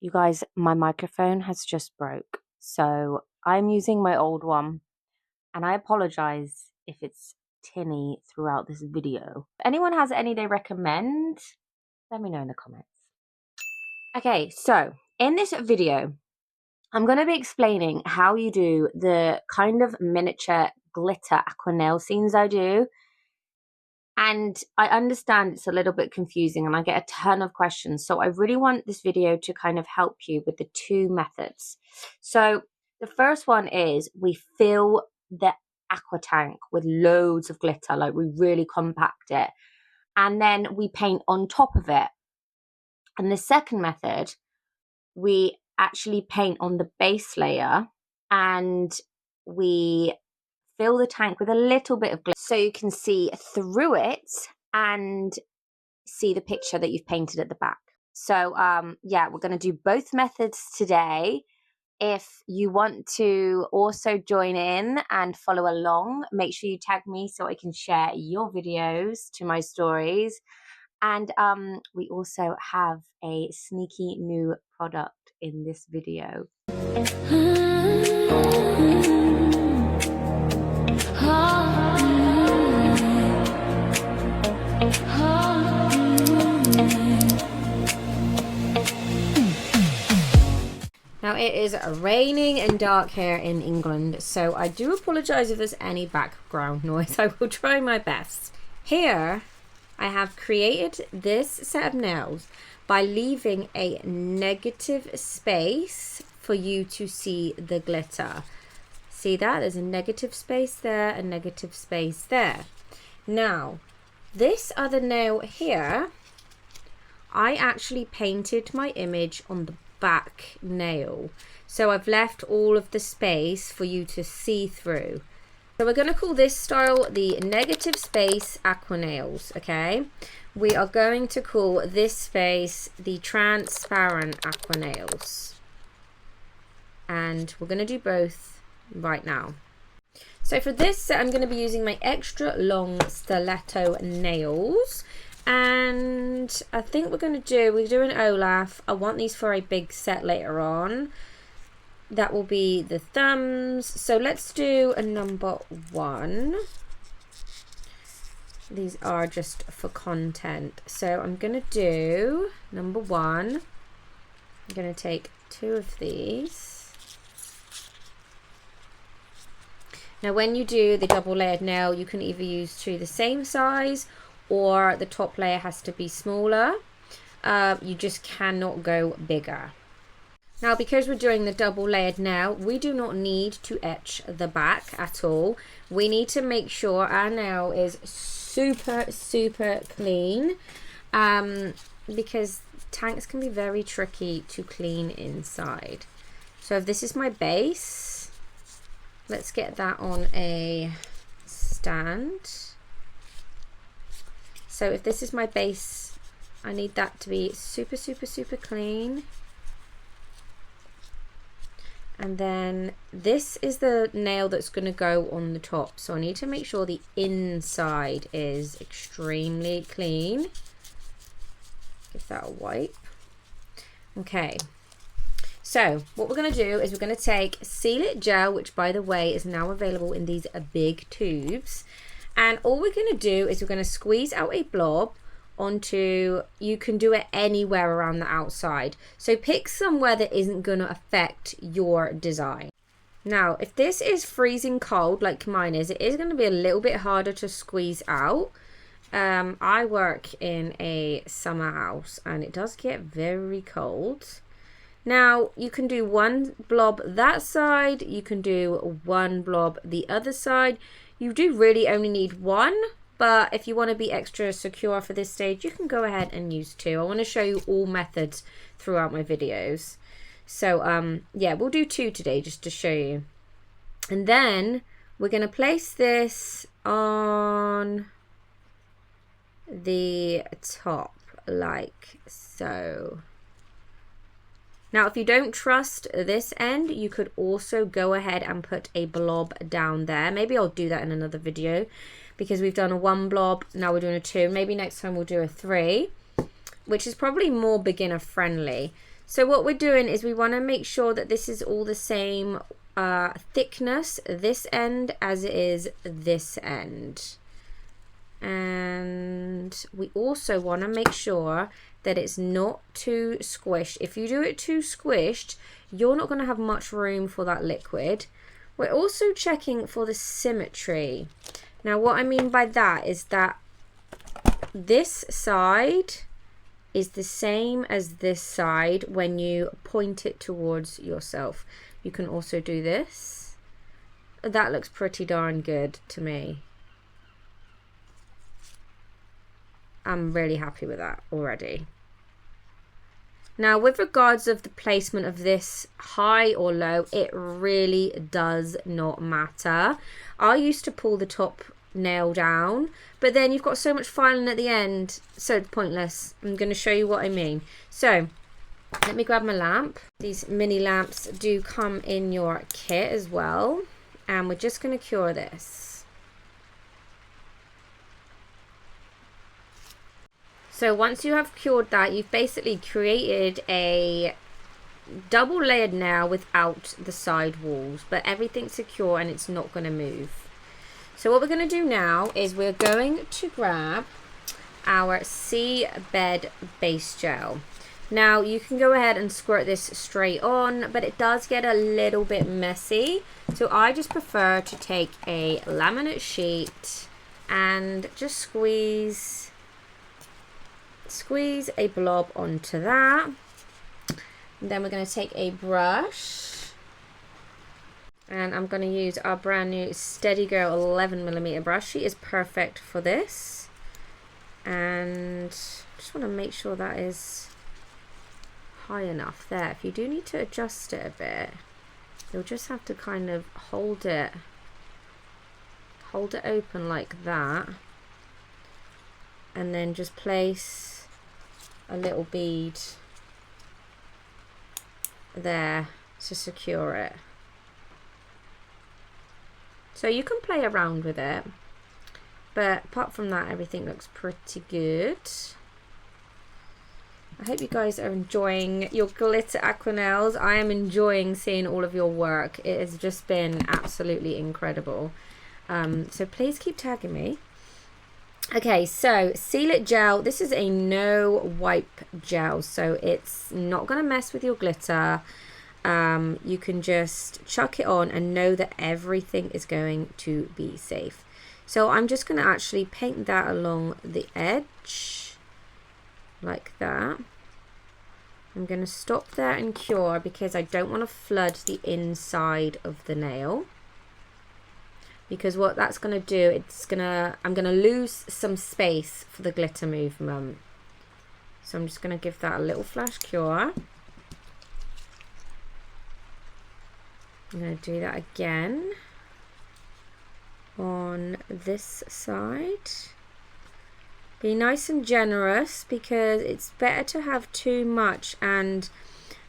You guys, my microphone has just broke, so I'm using my old one, and I apologize if it's tinny throughout this video. If anyone has any they recommend, let me know in the comments. Okay, so in this video, I'm going to be explaining how you do the kind of miniature glitter aqua nail scenes I do. And I understand it's a little bit confusing and I get a ton of questions. So I really want this video to kind of help you with the two methods. So the first one is we fill the aqua tank with loads of glitter, like we really compact it. And then we paint on top of it. And the second method, we actually paint on the base layer and we fill the tank with a little bit of glitter so you can see through it and see the picture that you've painted at the back. So yeah, we're going to do both methods today. If you want to also join in and follow along, make sure you tag me so I can share your videos to my stories. And we also have a sneaky new product in this video. Now it is raining and dark here in England, so I do apologise if there's any background noise. I will try my best. Here I have created this set of nails by leaving a negative space for you to see the glitter. See that? There's a negative space there, a negative space there. Now, this other nail here, I actually painted my image on the back nail. So I've left all of the space for you to see through. So we're going to call this style the negative space aqua nails, okay? We are going to call this space the transparent aqua nails. And we're going to do both right now. So for this, I'm going to be using my extra long stiletto nails. And I think we're doing Olaf. I want these for a big set later on. That will be the thumbs. So let's do a number 1. These are just for content. So I'm going to do number 1. I'm going to take 2 of these. Now when you do the double layered nail, you can either use 2 the same size or the top layer has to be smaller. You just cannot go bigger. Now because we're doing the double layered nail, we do not need to etch the back at all. We need to make sure our nail is super clean, because tanks can be very tricky to clean inside. So if this is my base, let's get that on a stand. So if this is my base, I need that to be super clean. And then this is the nail that's going to go on the top. So I need to make sure the inside is extremely clean. Give that a wipe. Okay. So what we're going to do is we're going to take Seal It gel, which by the way is now available in these big tubes. And all we're going to do is we're going to squeeze out a blob onto, you can do it anywhere around the outside. So pick somewhere that isn't going to affect your design. Now, if this is freezing cold like mine is, it is going to be a little bit harder to squeeze out. I work in a summer house and it does get very cold. Now, you can do 1 blob that side, you can do 1 blob the other side. You do really only need 1, but if you want to be extra secure for this stage, you can go ahead and use 2. I want to show you all methods throughout my videos. So, yeah, we'll do 2 today just to show you. And then we're going to place this on the top like so. Now, if you don't trust this end, you could also go ahead and put a blob down there. Maybe I'll do that in another video because we've done a 1 blob. Now we're doing a 2. Maybe next time we'll do a 3, which is probably more beginner friendly. So what we're doing is we want to make sure that this is all the same thickness this end as it is this end. And we also want to make sure that it's not too squished. If you do it too squished, you're not going to have much room for that liquid. We're also checking for the symmetry. Now what I mean by that is that this side is the same as this side when you point it towards yourself. You can also do this. That looks pretty darn good to me. I'm really happy with that already. Now with regards of the placement of this, high or low, it really does not matter. I used to pull the top nail down, but then you've got so much filing at the end, so it's pointless. I'm going to show you what I mean. So let me grab my lamp. These mini lamps do come in your kit as well, and we're just going to cure this. So once you have cured that, you've basically created a double layered nail without the side walls, but everything's secure and it's not going to move. So what we're going to do now is we're going to grab our Seabed base gel. Now you can go ahead and squirt this straight on, but it does get a little bit messy. So I just prefer to take a laminate sheet and just squeeze a blob onto that. And then we're going to take a brush, and I'm going to use our brand new Steady Girl 11mm brush. She is perfect for this, and just want to make sure that is high enough there. If you do need to adjust it a bit, you'll just have to kind of hold it open like that, and then just place a little bead there to secure it. So you can play around with it, but apart from that, everything looks pretty good. I hope you guys are enjoying your glitter aqua nails. I am enjoying seeing all of your work. It has just been absolutely incredible. So please keep tagging me. Okay, so Seal It gel. This is a no wipe gel, so it's not going to mess with your glitter. You can just chuck it on and know that everything is going to be safe. So I'm just going to actually paint that along the edge like that. I'm going to stop there and cure because I don't want to flood the inside of the nail. Because what that's going to do, I'm going to lose some space for the glitter movement. So I'm just going to give that a little flash cure. I'm going to do that again on this side. Be nice and generous, because it's better to have too much and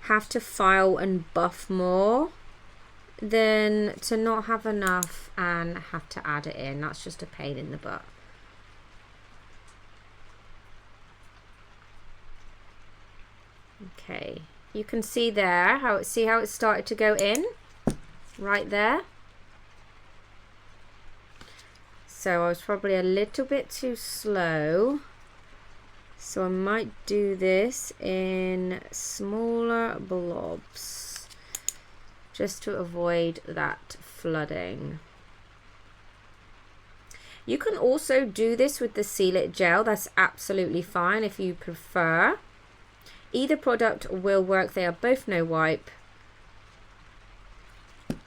have to file and buff more than to not have enough and have to add it in. That's just a pain in the butt. Okay, you can see there how it started to go in right there. So I was probably a little bit too slow, so I might do this in smaller blobs just to avoid that flooding. You can also do this with the Seal It gel. That's absolutely fine if you prefer. Either product will work. They are both no wipe.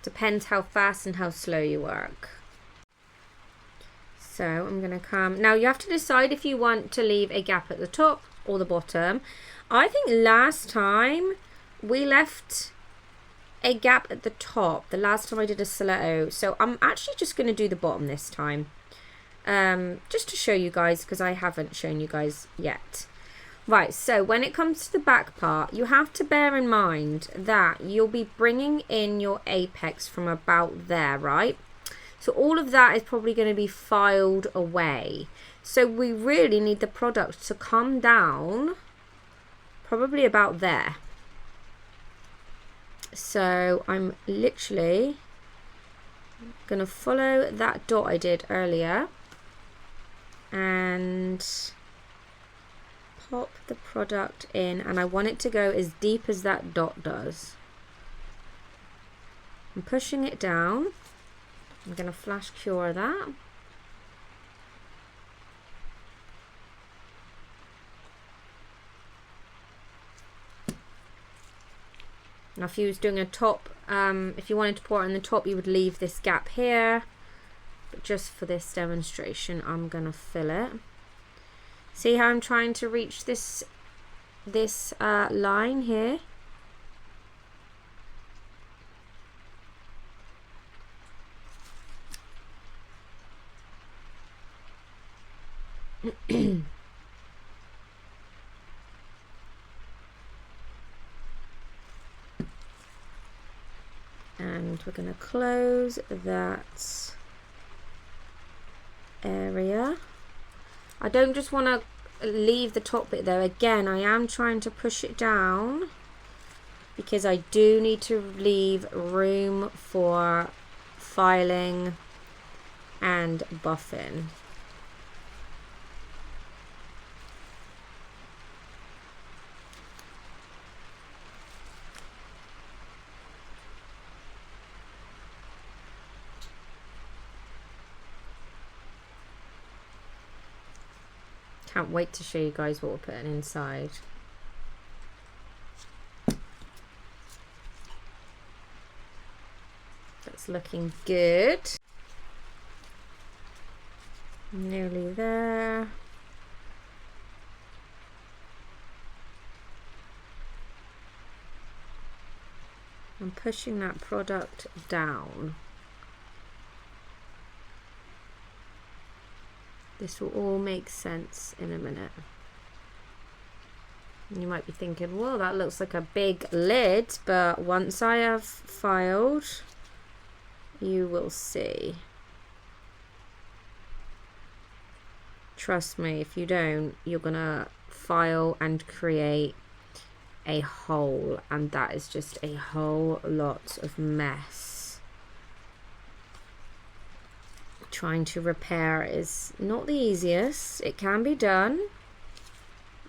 Depends how fast and how slow you work. So I'm going to come. Now you have to decide if you want to leave a gap at the top or the bottom. I think last time we left a gap at the top, the last time I did a stiletto. So I'm actually just going to do the bottom this time. Just to show you guys, because I haven't shown you guys yet. Right, so when it comes to the back part, you have to bear in mind that you'll be bringing in your apex from about there, right? So all of that is probably going to be filed away. So we really need the product to come down probably about there. So I'm literally going to follow that dot I did earlier and pop the product in, and I want it to go as deep as that dot does. I'm pushing it down. I'm going to flash cure that. Now if you was doing a top, if you wanted to pour it on the top, you would leave this gap here. But just for this demonstration, I'm going to fill it. See how I'm trying to reach this line here? And we're going to close that area. I don't just want to leave the top bit there. Again, I am trying to push it down because I do need to leave room for filing and buffing. Can't wait to show you guys what we're putting inside. That's looking good. Nearly there. I'm pushing that product down. This will all make sense in a minute. You might be thinking, well, that looks like a big lid, but once I have filed, you will see. Trust me, if you don't, you're gonna file and create a hole, and that is just a whole lot of mess. Trying to repair is not the easiest. It can be done,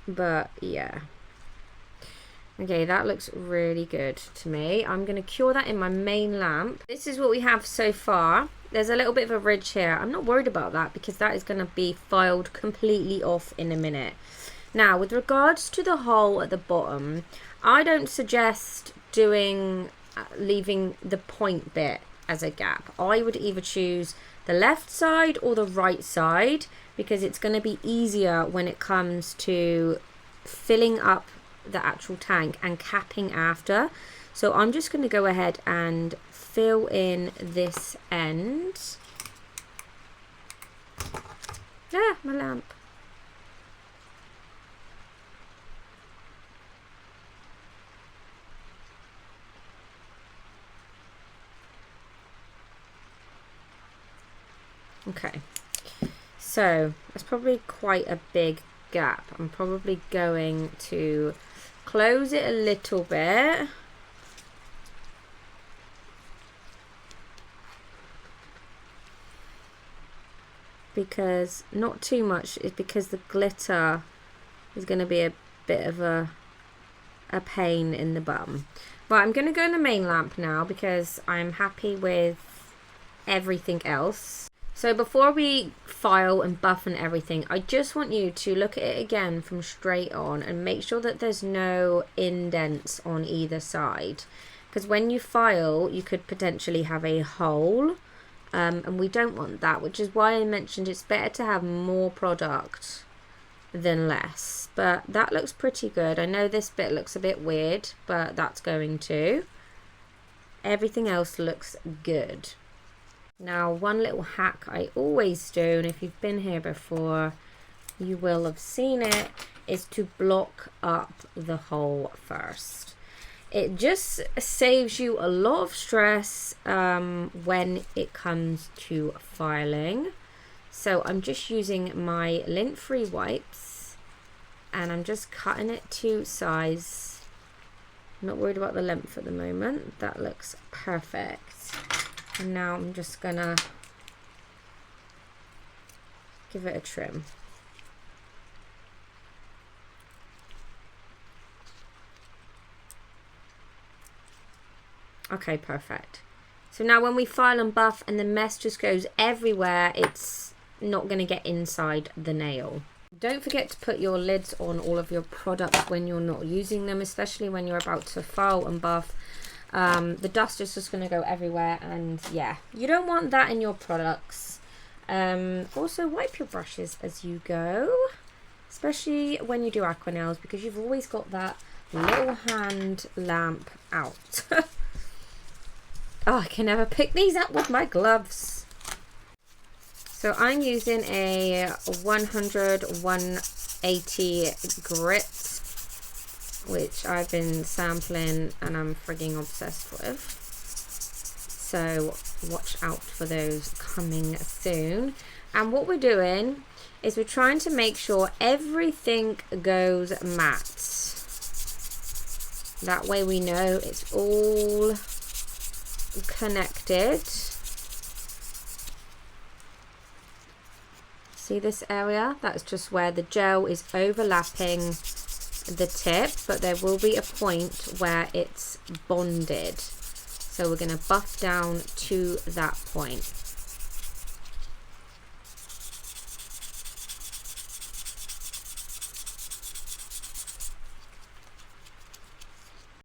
but yeah. Okay, that looks really good to me. I'm going to cure that in my main lamp. This is what we have so far. There's a little bit of a ridge here. I'm not worried about that because that is going to be filed completely off in a minute. Now, with regards to the hole at the bottom, I don't suggest leaving the point bit as a gap. I would either choose the left side or the right side because it's going to be easier when it comes to filling up the actual tank and capping after. So I'm just going to go ahead and fill in this end. Ah, my lamp. Okay, so that's probably quite a big gap. I'm probably going to close it a little bit. Because, not too much, is because the glitter is going to be a bit of a pain in the bum. But I'm going to go in the main lamp now because I'm happy with everything else. So before we file and buff and everything, I just want you to look at it again from straight on and make sure that there's no indents on either side. Because when you file, you could potentially have a hole, and we don't want that, which is why I mentioned it's better to have more product than less. But that looks pretty good. I know this bit looks a bit weird, but that's going to. Everything else looks good. Now, one little hack I always do, and if you've been here before, you will have seen it, is to block up the hole first. It just saves you a lot of stress when it comes to filing. So I'm just using my lint-free wipes, and I'm just cutting it to size I'm not worried about the length at the moment. That looks perfect. And now I'm just gonna give it a trim. Okay, perfect. So now when we file and buff and the mess just goes everywhere, it's not going to get inside the nail. Don't forget to put your lids on all of your products when you're not using them, especially when you're about to file and buff. The dust is just going to go everywhere, and yeah, you don't want that in your products. Also, wipe your brushes as you go, especially when you do aqua nails, because you've always got that little hand lamp out. Oh, I can never pick these up with my gloves. So I'm using a 100-180 grit, which I've been sampling and I'm frigging obsessed with. So watch out for those coming soon. And what we're doing is we're trying to make sure everything goes matte. That way we know it's all connected. See this area? That's just where the gel is overlapping the tip, but there will be a point where it's bonded. So we're going to buff down to that point.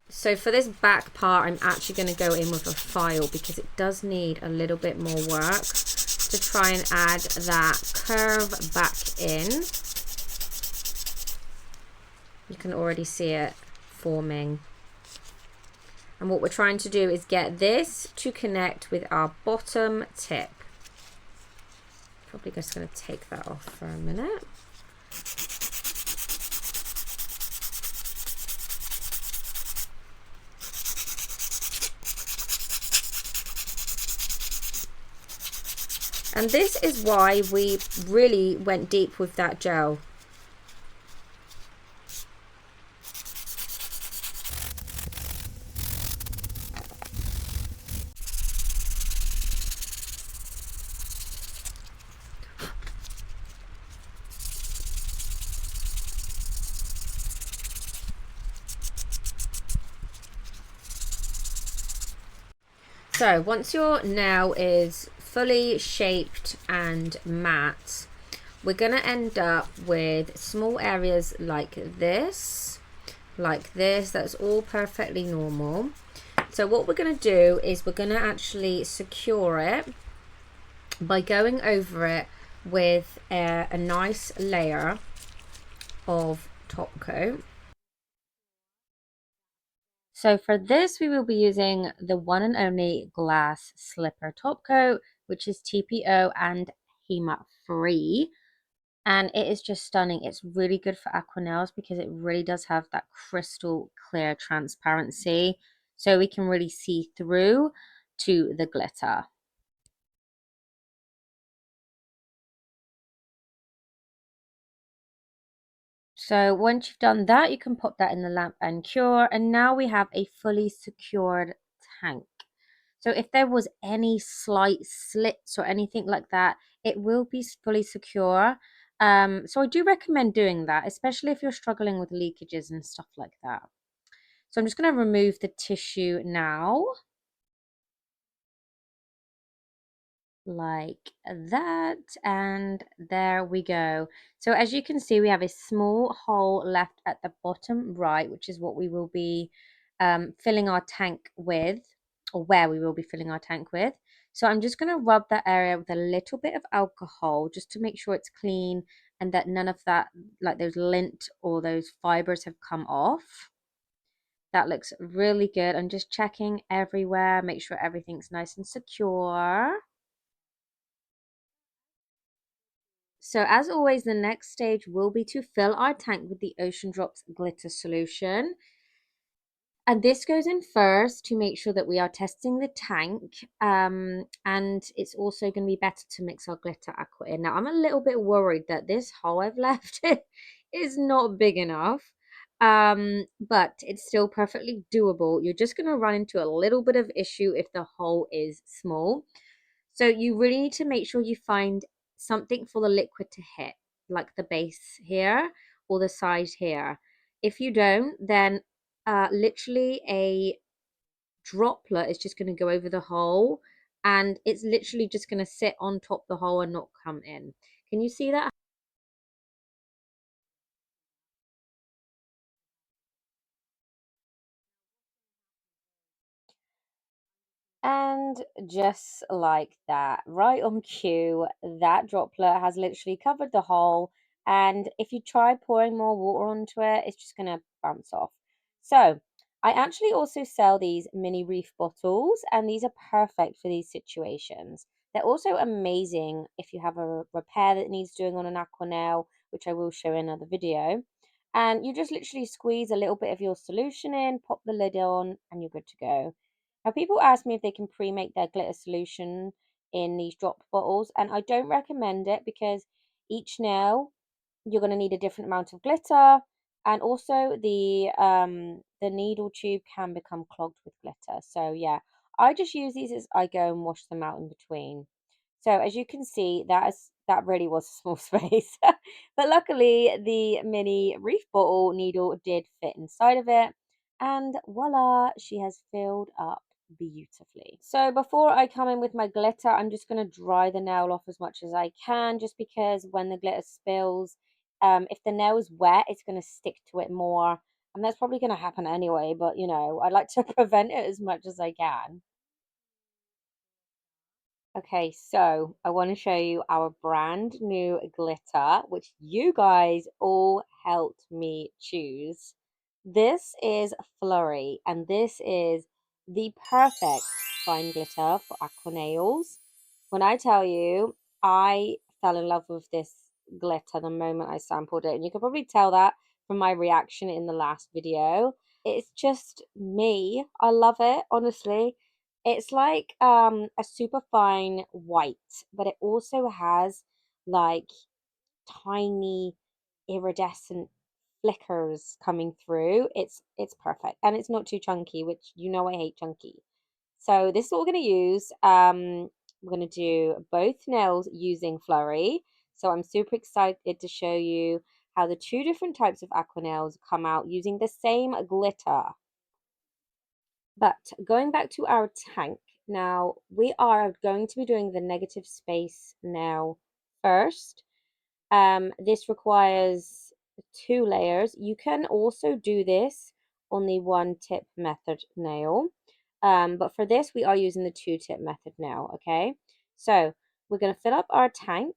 So for this back part, I'm actually going to go in with a file because it does need a little bit more work to try and add that curve back in. You can already see it forming. And what we're trying to do is get this to connect with our bottom tip. Probably just going to take that off for a minute. And this is why we really went deep with that gel. So once your nail is fully shaped and matte, we're going to end up with small areas like this. That's all perfectly normal. So what we're going to do is we're going to actually secure it by going over it with a nice layer of top coat. So for this, we will be using the one and only glass slipper top coat, which is TPO and HEMA free. And it is just stunning. It's really good for aqua nails because it really does have that crystal clear transparency. So we can really see through to the glitter. So once you've done that, you can pop that in the lamp and cure. And now we have a fully secured tank. So if there was any slight slits or anything like that, it will be fully secure. So I do recommend doing that, especially if you're struggling with leakages and stuff like that. So I'm just going to remove the tissue now. Like that, and there we go. So as you can see, we have a small hole left at the bottom right, which is what we will be filling our tank with, or where we will be filling our tank with. So I'm just going to rub that area with a little bit of alcohol just to make sure it's clean and that none of that, like those lint or those fibers, have come off. That looks really good. I'm just checking everywhere, make sure everything's nice and secure. So as always, the next stage will be to fill our tank with the Ocean Drops glitter solution. And this goes in first to make sure that we are testing the tank. And it's also going to be better to mix our glitter aqua in. Now, I'm a little bit worried that this hole I've left is not big enough. But it's still perfectly doable. You're just going to run into a little bit of issue if the hole is small. So you really need to make sure you find something for the liquid to hit, like the base here or the side here. If you don't, then literally a droplet is just going to go over the hole, and it's literally just going to sit on top the hole and not come in. Can you see that? And just like that, right on cue, that droplet has literally covered the hole. And if you try pouring more water onto it, it's just going to bounce off. So I actually also sell these mini reef bottles, and these are perfect for these situations. They're also amazing if you have a repair that needs doing on an aqua nail, which I will show in another video. And you just literally squeeze a little bit of your solution in, pop the lid on, and you're good to go. Now, people ask me if they can pre-make their glitter solution in these drop bottles, and I don't recommend it because each nail you're going to need a different amount of glitter, and also the needle tube can become clogged with glitter. So yeah, I just use these as I go and wash them out in between. So as you can see, that really was a small space. But luckily the mini reef bottle needle did fit inside of it, and voila, she has filled up beautifully. So before I come in with my glitter, I'm just going to dry the nail off as much as I can, just because when the glitter spills, if the nail is wet, it's going to stick to it more, and that's probably going to happen anyway, but you know, I like to prevent it as much as I can. Okay, so I want to show you our brand new glitter, which you guys all helped me choose. This is Flurry, and this is the perfect fine glitter for aqua nails. When I tell you, I fell in love with this glitter the moment I sampled it, and you can probably tell that from my reaction in the last video. It's just me. I love it, honestly. It's like a super fine white, but it also has like tiny iridescent flickers coming through. It's perfect, and it's not too chunky, which you know I hate chunky. So this is what we're going to use. We're going to do both nails using Flurry. So I'm super excited to show you how the two different types of aqua nails come out using the same glitter. But going back to our tank, now we are going to be doing the negative space now first. This requires two layers. You can also do this on the one tip method nail. But for this, we are using the two tip method now, okay? So we're going to fill up our tank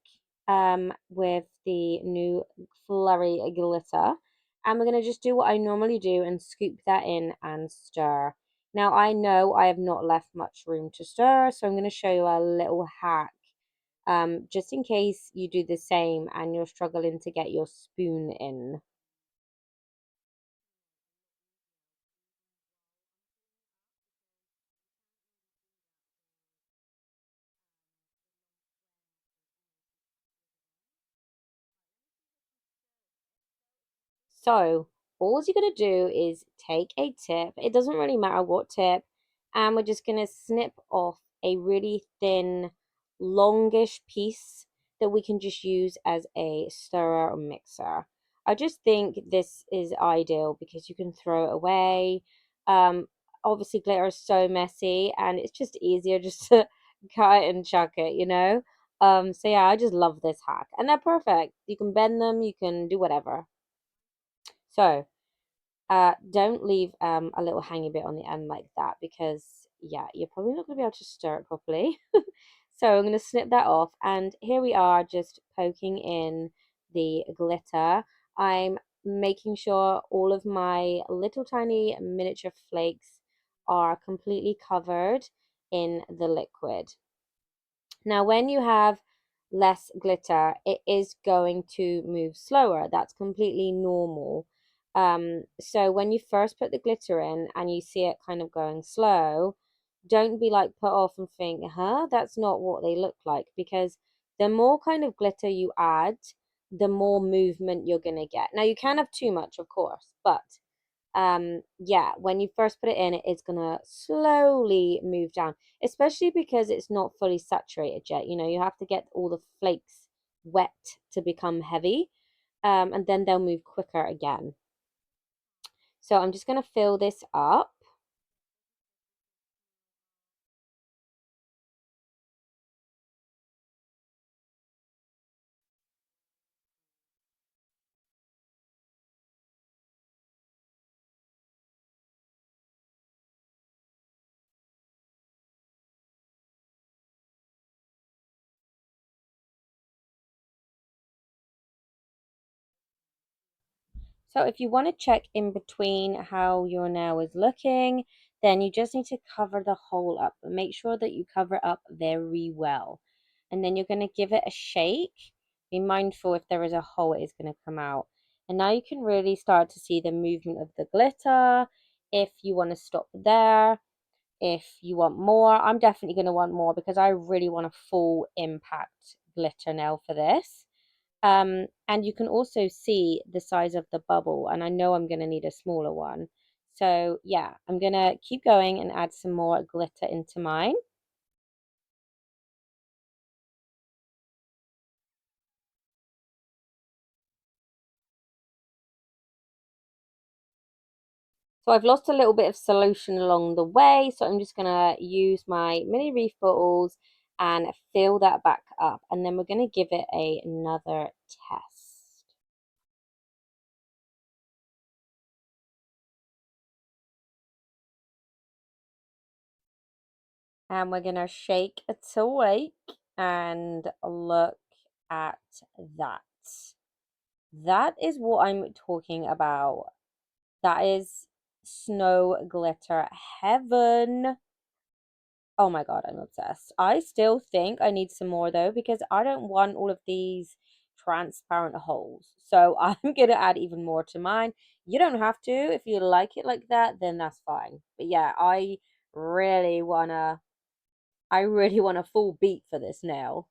with the new Flurry glitter. And we're going to just do what I normally do and scoop that in and stir. Now, I know I have not left much room to stir, so I'm going to show you a little hack, just in case you do the same and you're struggling to get your spoon in. So all you're going to do is take a tip. It doesn't really matter what tip. And we're just going to snip off a really thin, longish piece that we can just use as a stirrer or mixer. I just think this is ideal because you can throw it away. Um, Obviously, glitter is so messy, and it's just easier just to cut it and chuck it, you know? So yeah, I just love this hack. And they're perfect. You can bend them, you can do whatever. So don't leave a little hanging bit on the end like that, because yeah, you're probably not going to be able to stir it properly. So I'm going to snip that off, and here we are just poking in the glitter. I'm making sure all of my little tiny miniature flakes are completely covered in the liquid. Now, when you have less glitter, it is going to move slower. That's completely normal. So when you first put the glitter in and you see it kind of going slow, don't be like put off and think, huh, that's not what they look like, because the more kind of glitter you add, the more movement you're going to get. Now, you can have too much, of course, but yeah, when you first put it in, it's going to slowly move down, especially because it's not fully saturated yet. You know, you have to get all the flakes wet to become heavy, and then they'll move quicker again. So I'm just going to fill this up. So if you want to check in between how your nail is looking, then you just need to cover the hole up. But make sure that you cover it up very well. And then you're going to give it a shake. Be mindful if there is a hole, it is going to come out. And now you can really start to see the movement of the glitter. If you want to stop there, if you want more, I'm definitely going to want more because I really want a full impact glitter nail for this. And you can also see the size of the bubble, and I know I'm going to need a smaller one. So yeah, I'm going to keep going and add some more glitter into mine. So I've lost a little bit of solution along the way, so I'm just going to use my mini reef bottles and fill that back up, and then we're going to give it another test. And we're going to shake it awake and look at that. That is what I'm talking about. That is snow glitter heaven. Oh my god, I'm obsessed. I still think I need some more though because I don't want all of these transparent holes. So I'm going to add even more to mine. You don't have to. If you like it like that, then that's fine. But yeah, really wanna I really want a full beat for this nail.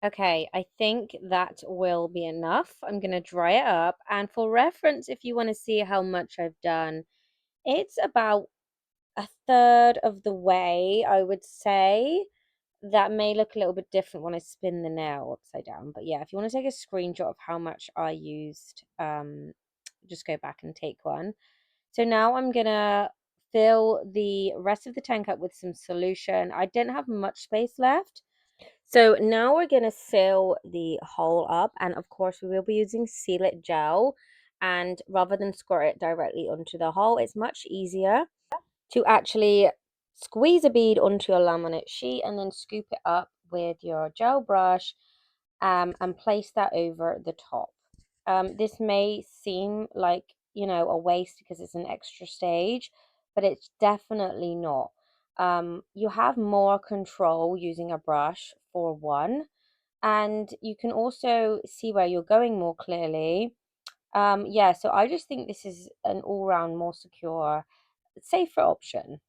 Okay, I think that will be enough. I'm going to dry it up. And for reference, if you want to see how much I've done, it's about a third of the way, I would say. That may look a little bit different when I spin the nail upside down. But yeah, if you want to take a screenshot of how much I used, just go back and take one. So now I'm going to fill the rest of the tank up with some solution. I didn't have much space left. So now we're going to seal the hole up, and of course we will be using Seal It gel, and rather than squirt it directly onto the hole, it's much easier to actually squeeze a bead onto your laminate sheet and then scoop it up with your gel brush, and place that over the top. This may seem like, you know, a waste because it's an extra stage, but it's definitely not. You have more control using a brush for one, and you can also see where you're going more clearly. Yeah, so I just think this is an all-round more secure, safer option.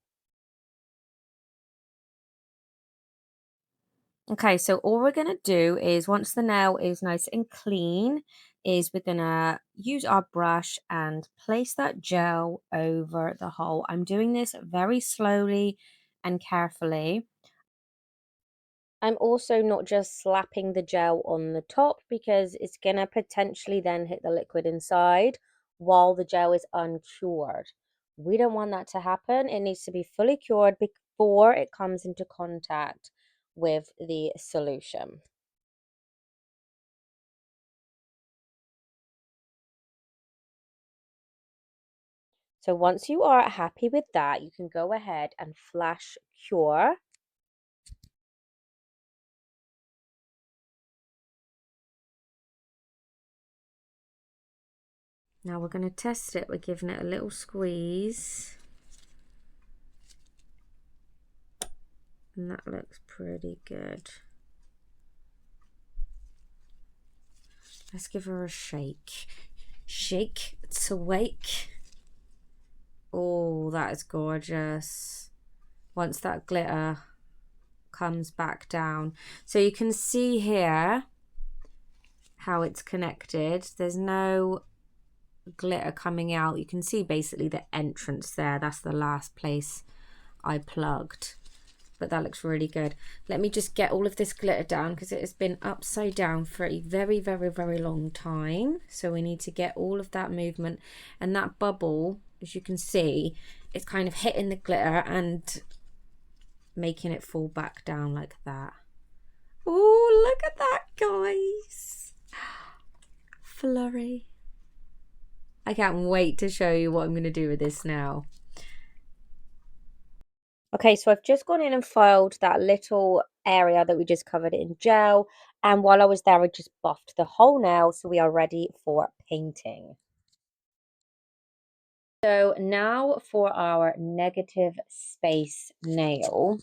Okay, so all we're gonna do is once the nail is nice and clean, is we're gonna use our brush and place that gel over the hole. I'm doing this very slowly and carefully. I'm also not just slapping the gel on the top because it's gonna potentially then hit the liquid inside while the gel is uncured. We don't want that to happen. It needs to be fully cured before it comes into contact with the solution. So once you are happy with that, you can go ahead and flash cure. Now we're going to test it. We're giving it a little squeeze. And that looks pretty good. Let's give her a shake. Shake to wake. Oh, that is gorgeous. Once that glitter comes back down. So you can see here how it's connected. There's no glitter coming out. You can see basically the entrance there. That's the last place I plugged. But that looks really good. Let me just get all of this glitter down because it has been upside down for a very, very, very long time. So we need to get all of that movement, and that bubble, as you can see, it's kind of hitting the glitter and making it fall back down like that. Oh, look at that, guys. Flurry. I can't wait to show you what I'm going to do with this now. Okay, so I've just gone in and filed that little area that we just covered in gel. And while I was there, I just buffed the whole nail, so we are ready for painting. So now for our negative space nail.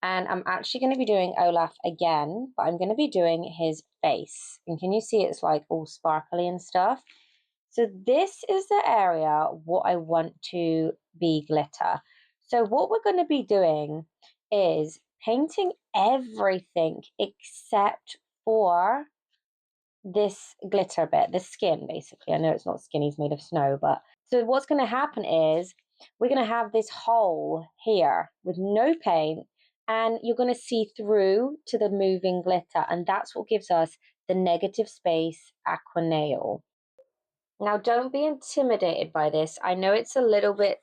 And I'm actually going to be doing Olaf again, but I'm going to be doing his face. And can you see it's like all sparkly and stuff? So this is the area what I want to be glitter. So what we're going to be doing is painting everything except for this glitter bit, the skin basically. I know it's not skin, he's made of snow, but so what's going to happen is we're going to have this hole here with no paint, and you're going to see through to the moving glitter, and that's what gives us the negative space aqua nail. Now, don't be intimidated by this. I know it's a little bit,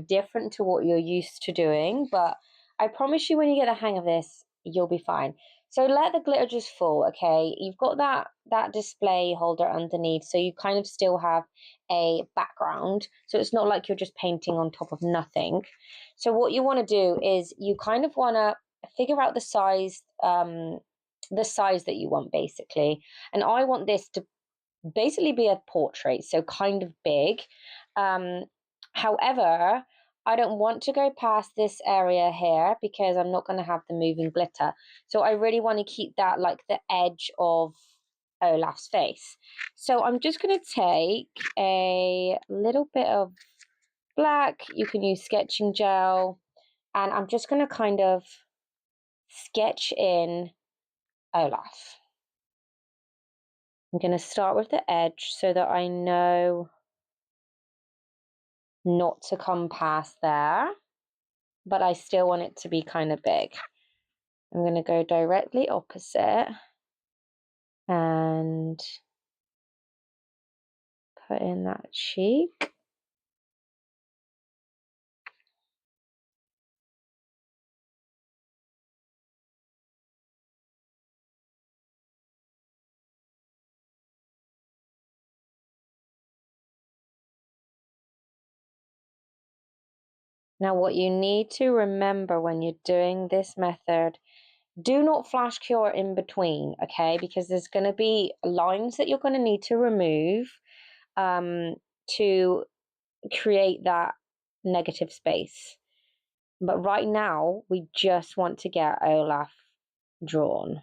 different to what you're used to doing, but I promise you when you get the hang of this, you'll be fine. So let the glitter just fall, okay? You've got that display holder underneath, so you kind of still have a background. So it's not like you're just painting on top of nothing. So what you want to do is you kind of want to figure out the size that you want basically. And I want this to basically be a portrait, so kind of big. However, I don't want to go past this area here because I'm not going to have the moving glitter. So I really want to keep that like the edge of Olaf's face. So I'm just going to take a little bit of black. You can use sketching gel. And I'm just going to kind of sketch in Olaf. I'm going to start with the edge so that I know not to come past there, but I still want it to be kind of big. I'm going to go directly opposite and put in that cheek. Now, what you need to remember when you're doing this method, do not flash cure in between, okay? Because there's going to be lines that you're going to need to remove to create that negative space. But right now, we just want to get Olaf drawn.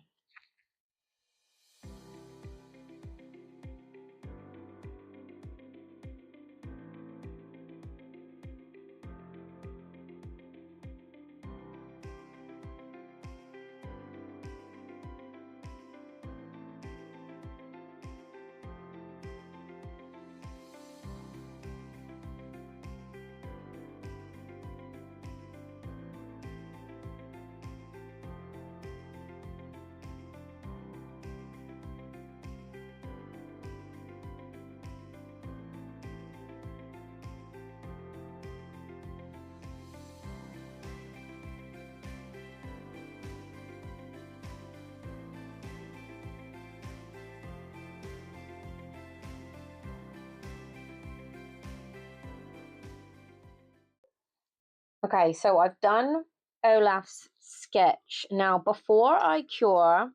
Okay, so I've done Olaf's sketch. Now, before I cure,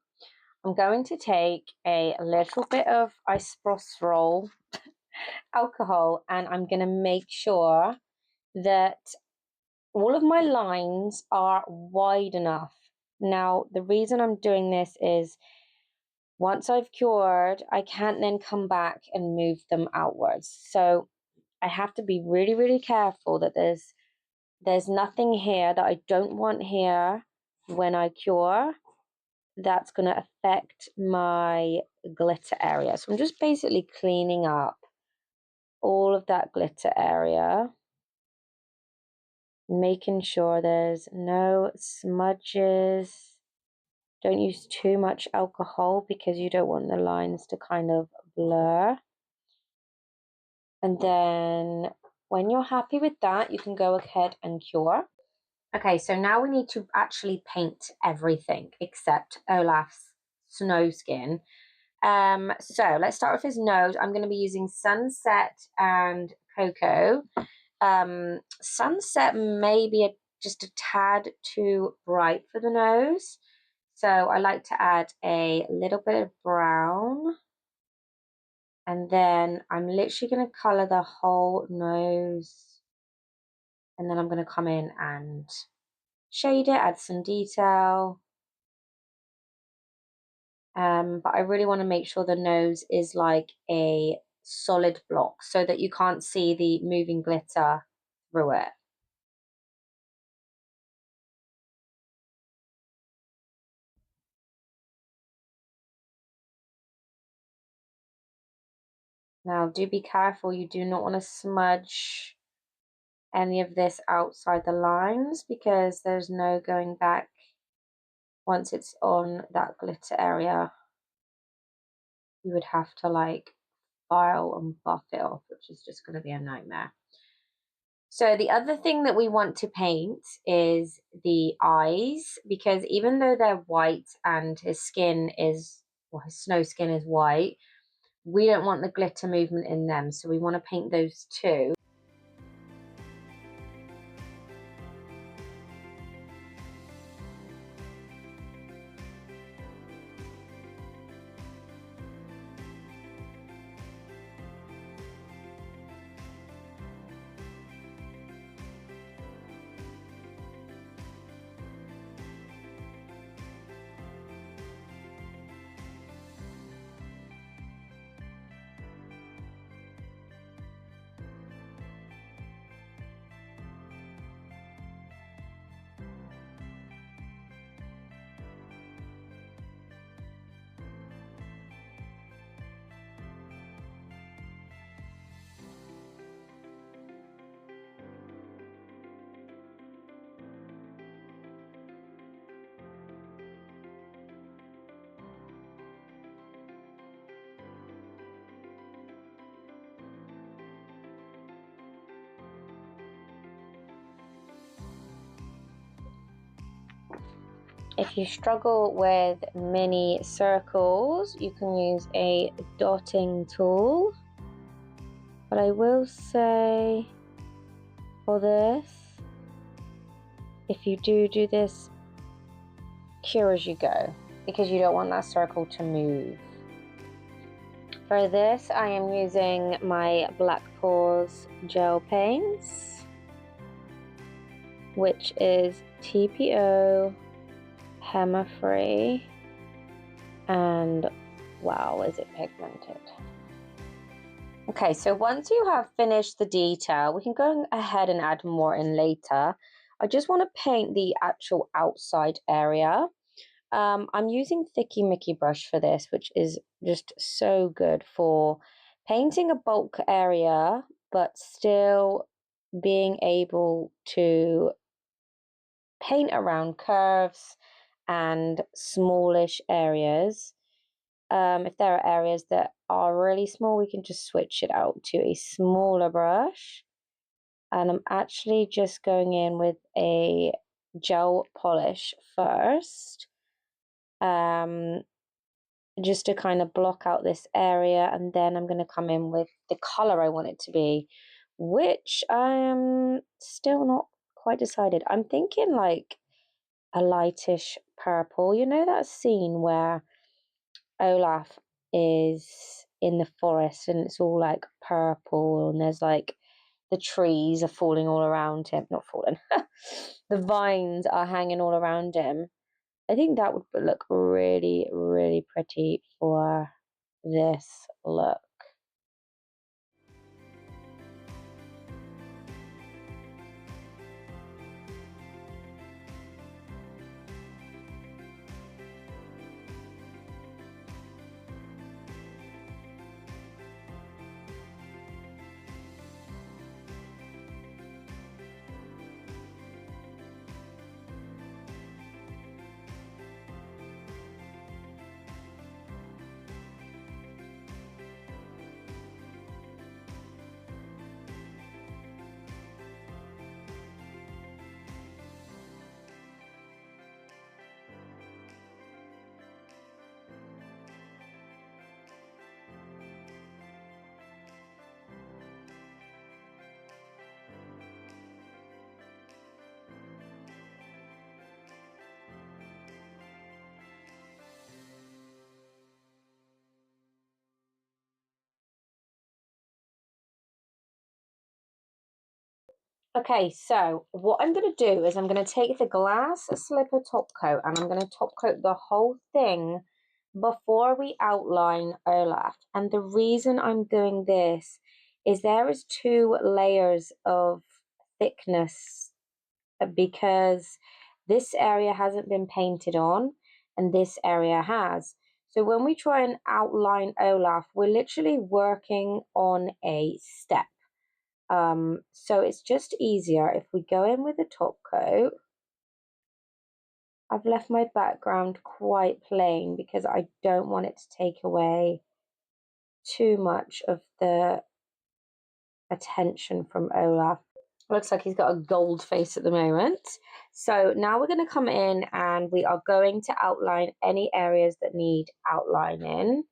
I'm going to take a little bit of isopropyl alcohol, and I'm going to make sure that all of my lines are wide enough. Now, the reason I'm doing this is once I've cured, I can't then come back and move them outwards. So I have to be really, really careful that there's nothing here that I don't want here when I cure that's going to affect my glitter area. So I'm just basically cleaning up all of that glitter area, making sure there's no smudges. Don't use too much alcohol because you don't want the lines to kind of blur. And then when you're happy with that, you can go ahead and cure. Okay, so now we need to actually paint everything except Olaf's snow skin. So let's start with his nose. I'm going to be using Sunset and Cocoa. Sunset may be just a tad too bright for the nose. So I like to add a little bit of brown. And then I'm literally going to color the whole nose. And then I'm going to come in and shade it, add some detail. But I really want to make sure the nose is like a solid block so that you can't see the moving glitter through it. Now do be careful, you do not want to smudge any of this outside the lines because there's no going back once it's on that glitter area. You would have to like file and buff it off, which is just going to be a nightmare. So the other thing that we want to paint is the eyes, because even though they're white and his skin is, well, his snow skin is white, we don't want the glitter movement in them. So we want to paint those too. If you struggle with mini circles, you can use a dotting tool. But I will say for this, if you do this, cure as you go, because you don't want that circle to move. For this, I am using my Black Paws Gel Paints, which is TPO, Hema free, and wow, is it pigmented. Okay, so once you have finished the detail, we can go ahead and add more in later. I just want to paint the actual outside area. I'm using Thicky Mickey brush for this, which is just so good for painting a bulk area, but still being able to paint around curves and smallish areas. If there are areas that are really small, we can just switch it out to a smaller brush. And I'm actually just going in with a gel polish first, just to kind of block out this area, and then I'm going to come in with the color I want it to be, which I am still not quite decided. I'm thinking like a lightish purple. You know that scene where Olaf is in the forest and it's all like purple and there's like the trees are falling all around him, not falling, the vines are hanging all around him. I think that would look really, really pretty for this look. Okay, so what I'm going to do is I'm going to take the glass slipper top coat and I'm going to top coat the whole thing before we outline Olaf. And the reason I'm doing this is there is 2 layers of thickness because this area hasn't been painted on and this area has. So when we try and outline Olaf, we're literally working on a step. So it's just easier if we go in with a top coat. I've left my background quite plain because I don't want it to take away too much of the attention from Olaf. Looks like he's got a gold face at the moment. So now we're going to come in and we are going to outline any areas that need outlining.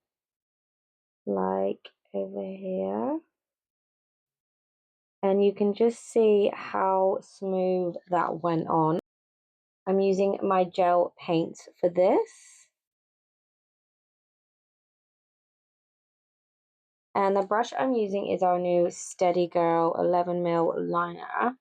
Like over here. And you can just see how smooth that went on. I'm using my gel paint for this. And the brush I'm using is our new Steady Gurl 11mm liner.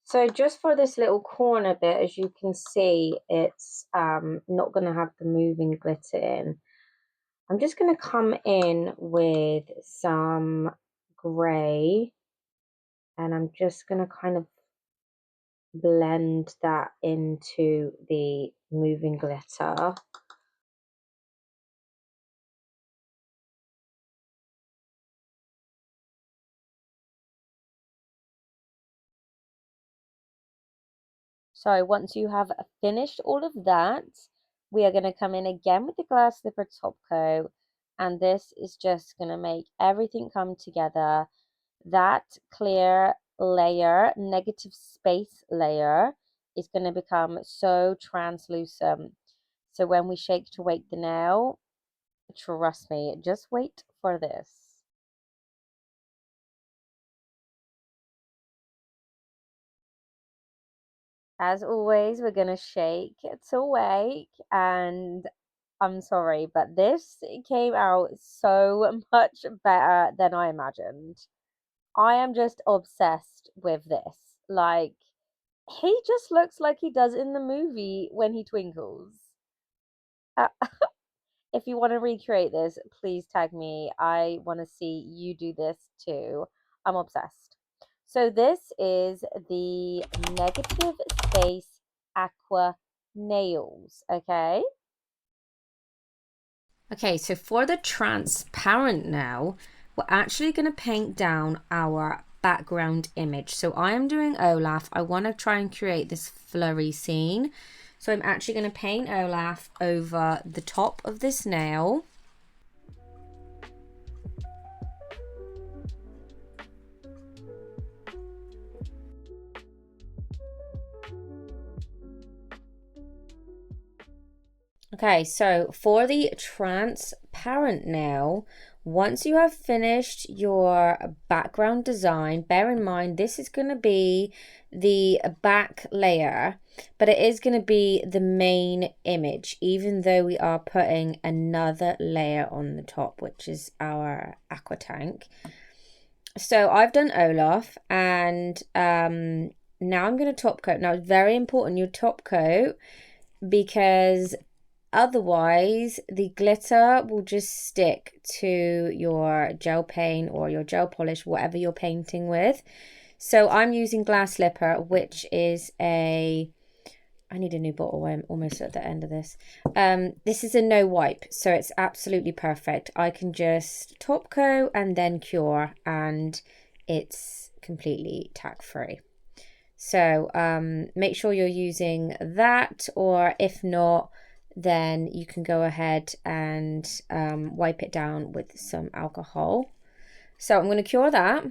So just for this little corner bit, as you can see, it's not going to have the moving glitter in. I'm just going to come in with some grey and I'm just going to kind of blend that into the moving glitter. So once you have finished all of that, we are going to come in again with the glass slipper top coat. And this is just going to make everything come together. That clear layer, negative space layer, is going to become so translucent. So when we shake to wake the nail, trust me, just wait for this. As always, we're going to shake to wake, and I'm sorry, but this came out so much better than I imagined. I am just obsessed with this. Like, he just looks like he does in the movie when he twinkles. Uh, if you want to recreate this, please tag me. I want to see you do this too. I'm obsessed. So this is the negative space Aqua nails, okay? Okay, so for the transparent now, we're actually going to paint down our background image. So I am doing Olaf. I want to try and create this flurry scene. So I'm actually going to paint Olaf over the top of this nail. Okay, so for the transparent nail, once you have finished your background design, bear in mind this is going to be the back layer, but it is going to be the main image, even though we are putting another layer on the top, which is our aqua tank. So I've done Olaf, and now I'm going to top coat. Now it's very important you top coat, because otherwise the glitter will just stick to your gel paint or your gel polish, whatever you're painting with. So I'm using glass slipper, which is a, I need a new bottle. I'm almost at the end of this. This is a no wipe, so it's absolutely perfect. I can just top coat and then cure, and it's completely tack free. So make sure you're using that, or if not, then you can go ahead and wipe it down with some alcohol. So I'm going to cure that.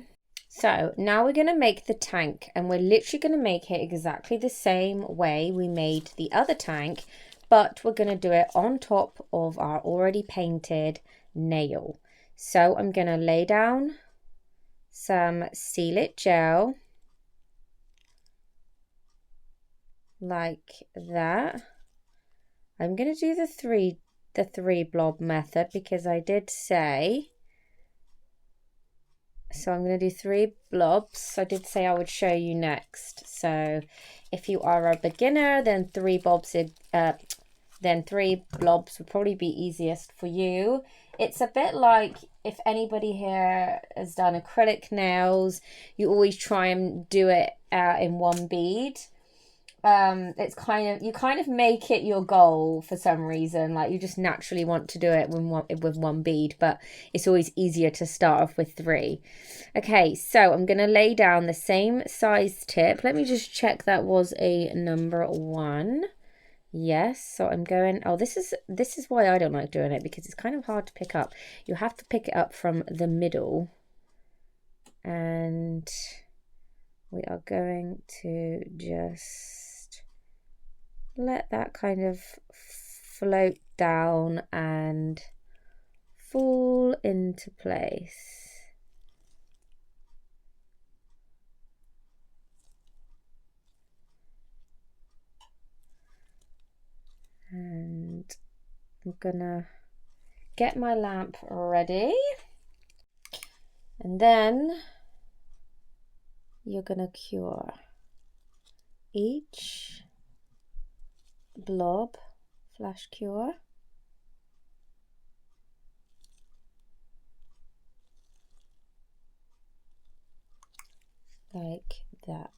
So now we're going to make the tank, and we're literally going to make it exactly the same way we made the other tank, but we're going to do it on top of our already painted nail. So I'm going to lay down some Seal It gel like that. I'm going to do the three blob method because I did say, so I'm going to do 3 blobs. I did say I would show you next. So if you are a beginner, then 3 blobs would probably be easiest for you. It's a bit like if anybody here has done acrylic nails, you always try and do it in one bead. It's you kind of make it your goal for some reason, like you just naturally want to do it with one bead, but it's always easier to start off with 3. Okay, so I'm gonna lay down the same size tip. Let me just check that was a number 1. Yes, so I'm going, oh, this is why I don't like doing it, because it's kind of hard to pick up. You have to pick it up from the middle, and we are going to just let that kind of float down and fall into place. And I'm gonna get my lamp ready, and then you're gonna cure each blob, flash cure, like that.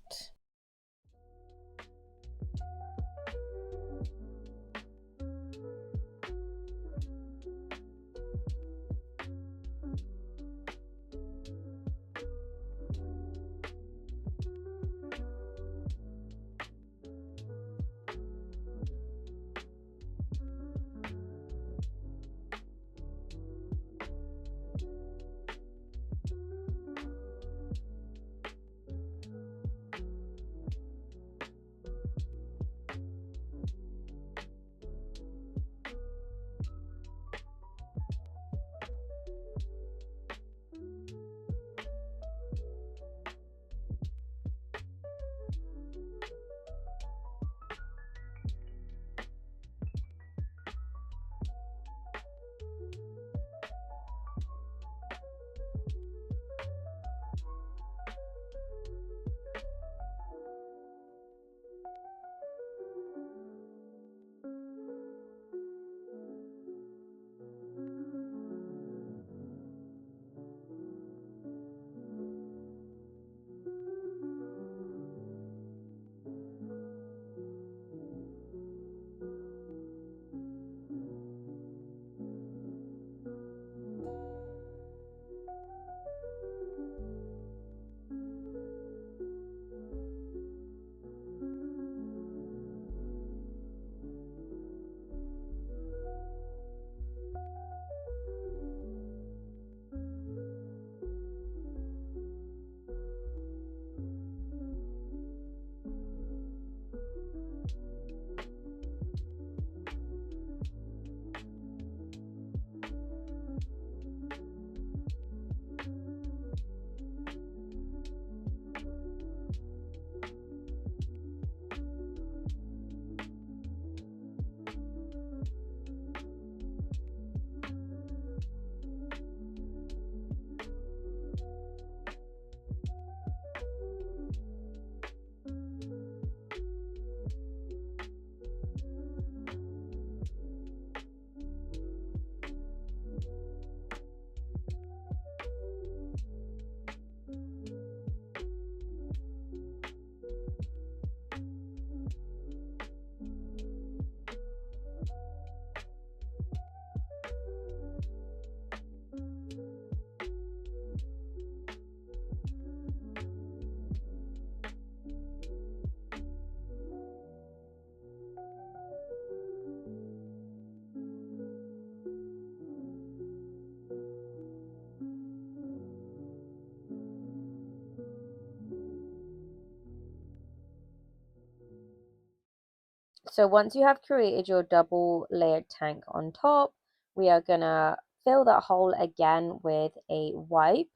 So once you have created your double layered tank on top, we are gonna fill that hole again with a wipe,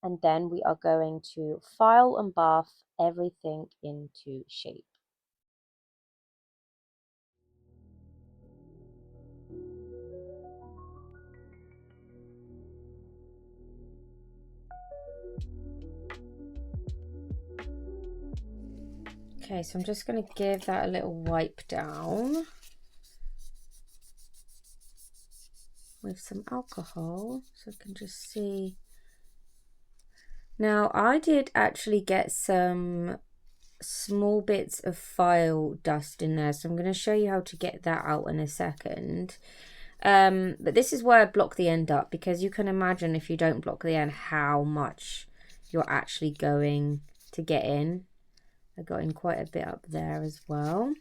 and then we are going to file and buff everything into shape. Okay, so I'm just going to give that a little wipe down with some alcohol so I can just see. Now, I did actually get some small bits of file dust in there, so I'm going to show you how to get that out in a second. But this is where I block the end up, because you can imagine if you don't block the end how much you're actually going to get in. I got in quite a bit up there as well.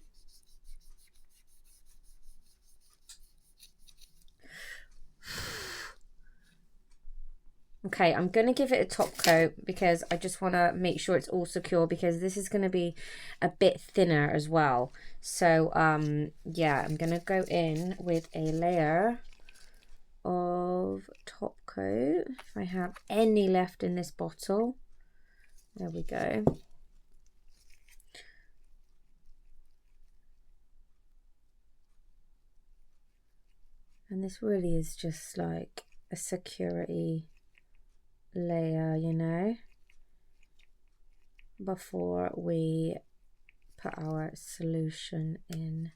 Okay, I'm going to give it a top coat because I just want to make sure it's all secure, because this is going to be a bit thinner as well. So, yeah, I'm going to go in with a layer of top coat. If I have any left in this bottle. There we go. And this really is just like a security layer, you know, before we put our solution in.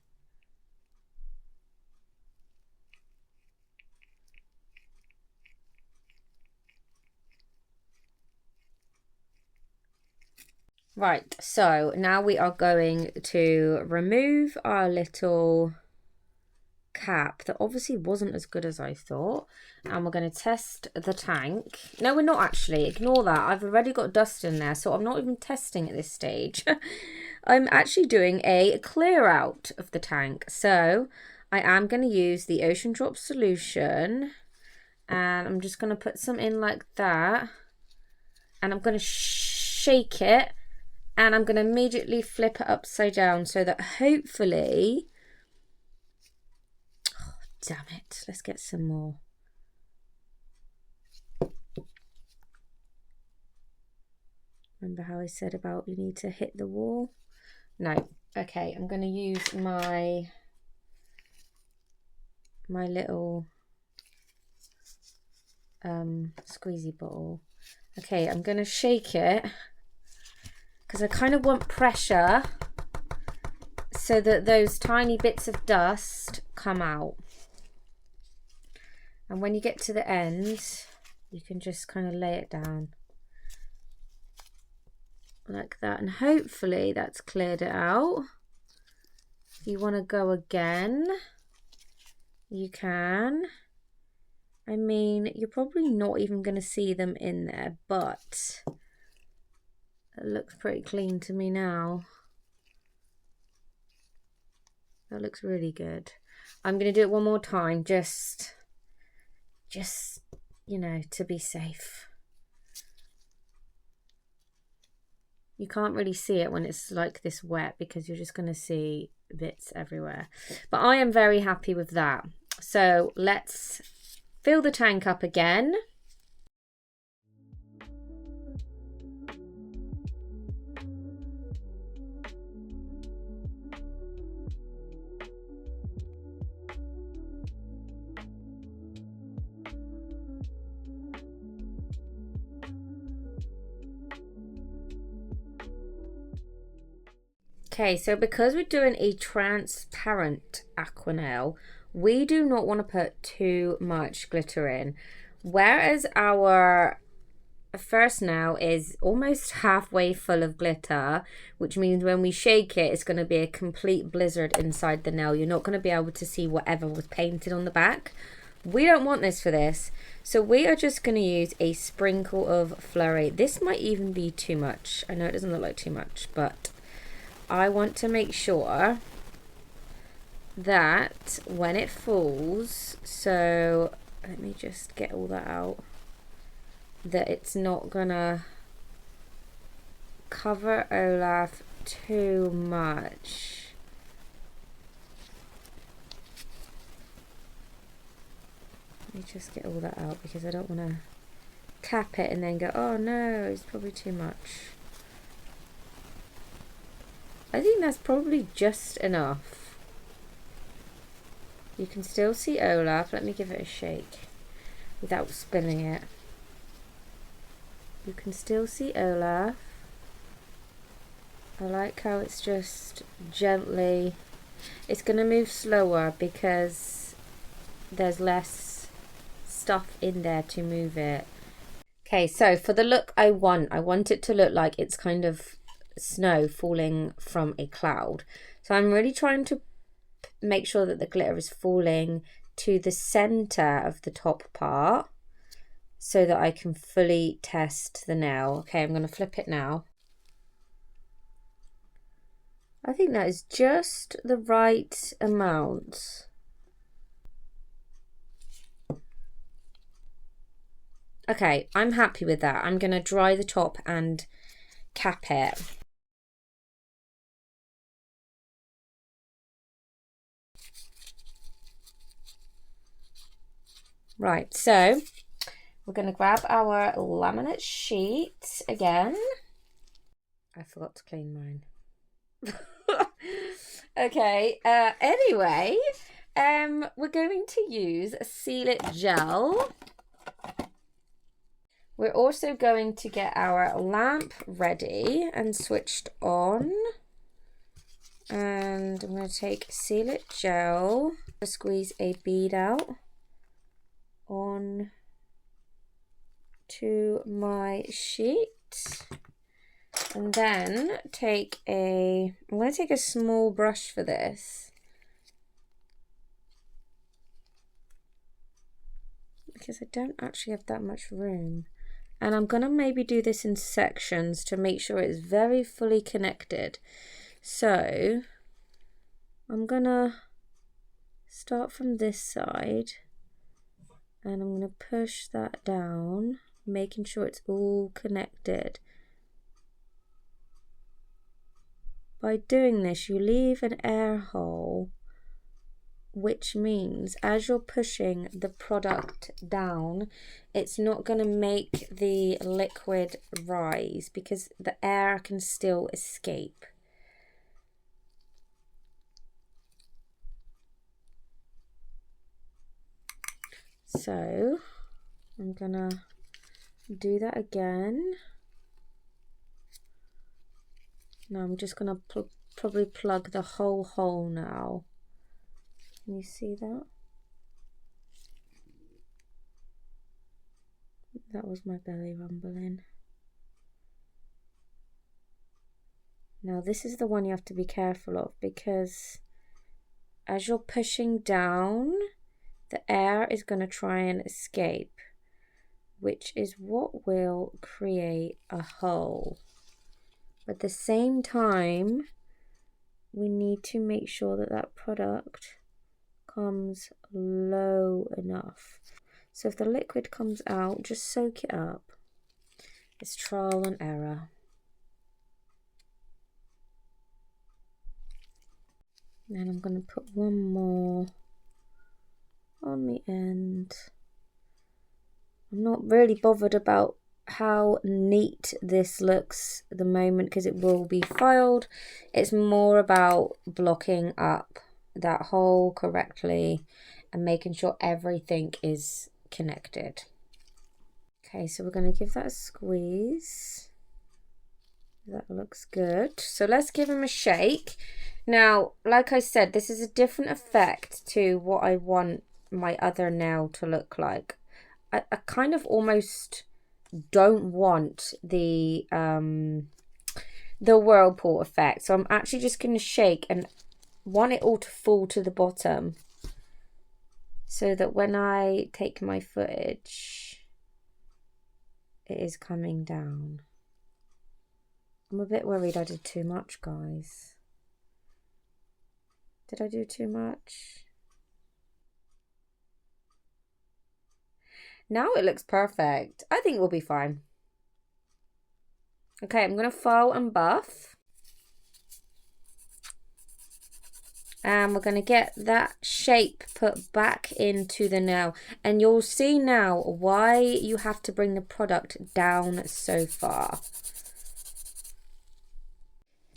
Right, so now we are going to remove our little cap that obviously wasn't as good as I thought, and we're going to test the tank. No, we're not actually, ignore that. I've already got dust in there, so I'm not even testing at this stage. I'm actually doing a clear out of the tank. So I am going to use the Ocean Drop solution, and I'm just going to put some in like that, and I'm going to shake it, and I'm going to immediately flip it upside down so that hopefully, oh, damn it, let's get some more. Remember how I said about you need to hit the wall? No. Okay, I'm going to use my little squeezy bottle. Okay, I'm going to shake it because I kind of want pressure so that those tiny bits of dust come out. And when you get to the end, you can just kind of lay it down like that, and hopefully that's cleared it out. If you want to go again, you can. I mean, you're probably not even going to see them in there, but it looks pretty clean to me now. That looks really good. I'm going to do it one more time, just you know, to be safe. You can't really see it when it's like this wet because you're just going to see bits everywhere. But I am very happy with that. So let's fill the tank up again. Okay, so because we're doing a transparent aqua nail, we do not want to put too much glitter in. Whereas our first nail is almost halfway full of glitter, which means when we shake it, it's going to be a complete blizzard inside the nail. You're not going to be able to see whatever was painted on the back. We don't want this for this. So we are just going to use a sprinkle of Flurry. This might even be too much. I know it doesn't look like too much, but I want to make sure that when it falls, so let me just get all that out, that it's not gonna cover Olaf too much. me just get all that out because I don't want to cap it and then go, oh no, it's probably too much. I think that's probably just enough. You can still see Olaf. Let me give it a shake without spilling it. You can still see Olaf. I like how it's just gently. It's going to move slower because there's less stuff in there to move it. Okay, so for the look I want it to look like it's kind of snow falling from a cloud. So I'm really trying to make sure that the glitter is falling to the center of the top part so that I can fully test the nail. Okay, I'm going to flip it now. I think that is just the right amount. Okay, I'm happy with that. I'm going to dry the top and cap it. Right, so we're going to grab our laminate sheet again. I forgot to clean mine. Okay, anyway, we're going to use a Seal It gel. We're also going to get our lamp ready and switched on. And I'm going to take Seal It gel, squeeze a bead out on to my sheet. And then I'm going to take a small brush for this. Because I don't actually have that much room. And I'm going to maybe do this in sections to make sure it's very fully connected. So I'm going to start from this side. And I'm going to push that down, making sure it's all connected. By doing this, you leave an air hole, which means as you're pushing the product down, it's not going to make the liquid rise because the air can still escape. So I'm going to do that again. Now I'm just going to probably plug the whole hole now. Can you see that? That was my belly rumbling. Now this is the one you have to be careful of because as you're pushing down, the air is going to try and escape, which is what will create a hole. But at the same time, we need to make sure that that product comes low enough. So if the liquid comes out, just soak it up. It's trial and error. Then I'm going to put one more on the end. I'm not really bothered about how neat this looks at the moment because it will be filed. It's more about blocking up that hole correctly and making sure everything is connected. Okay, so we're going to give that a squeeze. That looks good. So let's give him a shake. Now, like I said, this is a different effect to what I want my other nail to look like. I kind of almost don't want the whirlpool effect. So I'm actually just going to shake and want it all to fall to the bottom so that when I take my footage, it is coming down. I'm a bit worried I did too much, guys. Did I do too much? Now it looks perfect. I think we'll be fine. Okay, I'm going to file and buff. And we're going to get that shape put back into the nail. And you'll see now why you have to bring the product down so far.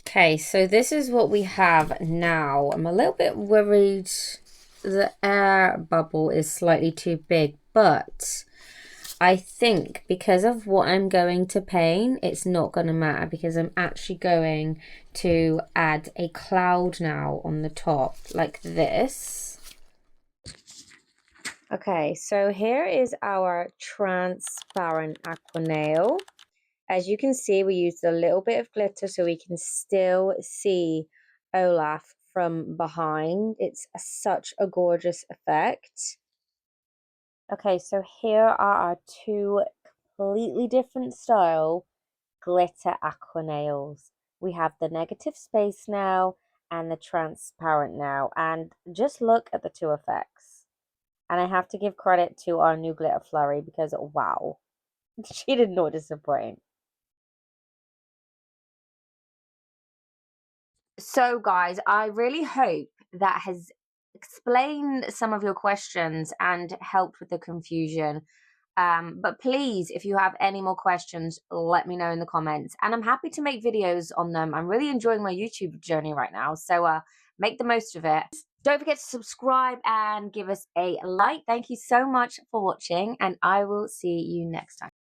Okay, so this is what we have now. I'm a little bit worried the air bubble is slightly too big, but I think because of what I'm going to paint, it's not going to matter because I'm actually going to add a cloud now on the top like this. Okay, so here is our transparent aqua nail. As you can see, we used a little bit of glitter so we can still see Olaf from behind. It's such a gorgeous effect. Okay, so here are our two completely different style glitter aqua nails. We have the negative space now and the transparent now. And just look at the two effects. And I have to give credit to our new glitter Flurry because wow, she did not disappoint. So, guys, I really hope that has explained some of your questions and helped with the confusion. But please, if you have any more questions, let me know in the comments. And I'm happy to make videos on them. I'm really enjoying my YouTube journey right now. So make the most of it. Don't forget to subscribe and give us a like. Thank you so much for watching, and I will see you next time.